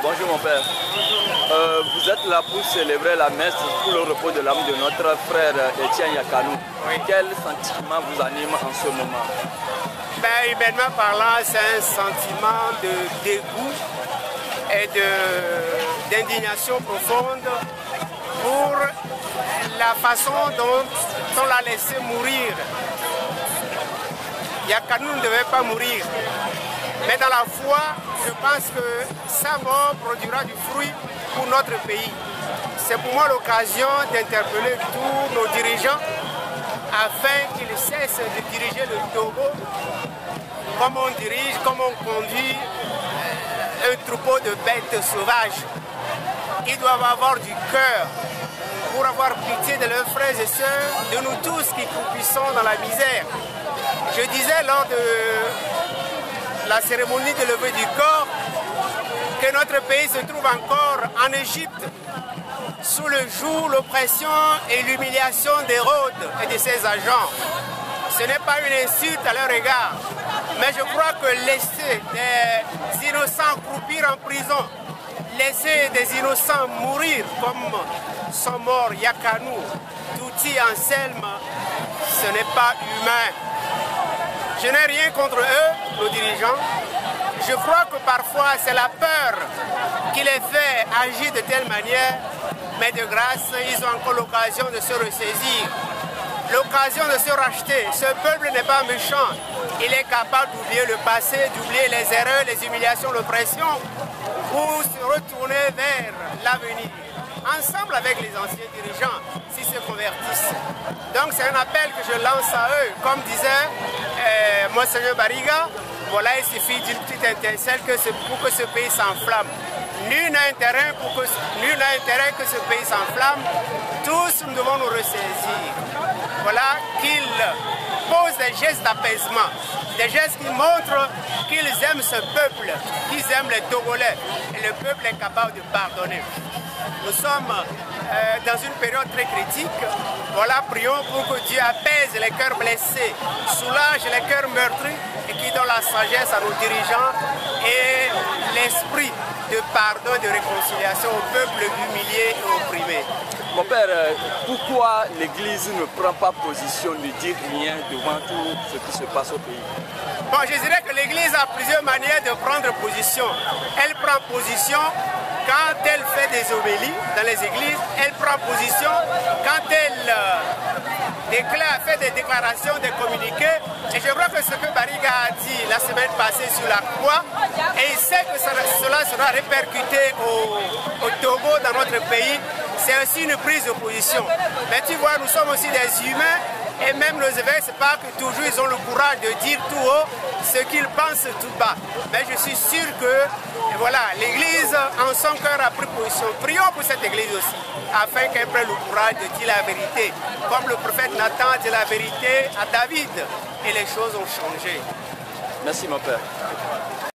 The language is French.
Bonjour mon père. Vous êtes là pour célébrer la messe pour le repos de l'âme de notre frère Etienne Yakanou. Oui. Quel sentiment vous anime en ce moment? Humainement parlant, c'est un sentiment de dégoût et d'indignation profonde pour la façon dont on l'a laissé mourir. Yakanou ne devait pas mourir. Mais dans la foi, je pense que sa mort produira du fruit pour notre pays. C'est pour moi l'occasion d'interpeller tous nos dirigeants afin qu'ils cessent de diriger le Togo comme on dirige, comme on conduit un troupeau de bêtes sauvages. Ils doivent avoir du cœur pour avoir pitié de leurs frères et sœurs, de nous tous qui croupissons dans la misère. Je disais lors de la cérémonie de levée du corps que notre pays se trouve encore en Égypte sous le joug, l'oppression et l'humiliation d'Hérode et de ses agents. Ce n'est pas une insulte à leur égard, mais je crois que laisser des innocents croupir en prison, laisser des innocents mourir comme sont morts Yakanou, Touti, Anselme, ce n'est pas humain. Je n'ai rien contre eux, nos dirigeants. Je crois que parfois c'est la peur qui les fait agir de telle manière, mais de grâce, ils ont encore l'occasion de se ressaisir, l'occasion de se racheter. Ce peuple n'est pas méchant. Il est capable d'oublier le passé, d'oublier les erreurs, les humiliations, l'oppression, pour se retourner vers l'avenir, ensemble avec les anciens dirigeants, s'ils se convertissent. Donc c'est un appel que je lance à eux. Comme disait Monseigneur Bariga, voilà, il suffit d'une petite étincelle pour que ce pays s'enflamme. Nul n'a intérêt que ce pays s'enflamme. Tous nous devons nous ressaisir. Voilà, qu'ils posent des gestes d'apaisement, des gestes qui montrent qu'ils aiment ce peuple, qu'ils aiment les Togolais. Et le peuple est capable de pardonner. Nous sommes dans une période très critique. Voilà, prions pour que Dieu apaise les cœurs blessés, soulage les cœurs meurtris et qui donne la sagesse à nos dirigeants et l'esprit de pardon et de réconciliation au peuple humilié et opprimé. Mon père, pourquoi l'Église ne prend pas position, ne dit rien devant tout ce qui se passe au pays? Bon, je dirais que l'Église a plusieurs manières de prendre position. Elle prend position quand elle fait des homélies dans les églises, elle prend position quand elle fait des déclarations, des communiqués. Et je crois que ce que Bariga a dit la semaine passée sur la croix, et il sait que cela sera répercuté au Togo, dans notre pays, c'est aussi une prise de position. Mais tu vois, nous sommes aussi des humains, et même nos évêques, ce n'est pas que toujours ils ont le courage de dire tout haut ce qu'ils pensent tout bas. Mais je suis sûr que voilà, l'Église en son cœur a pris position. Prions pour cette Église aussi, afin qu'elle prenne le courage de dire la vérité. Comme le prophète Nathan dit la vérité à David, et les choses ont changé. Merci mon père.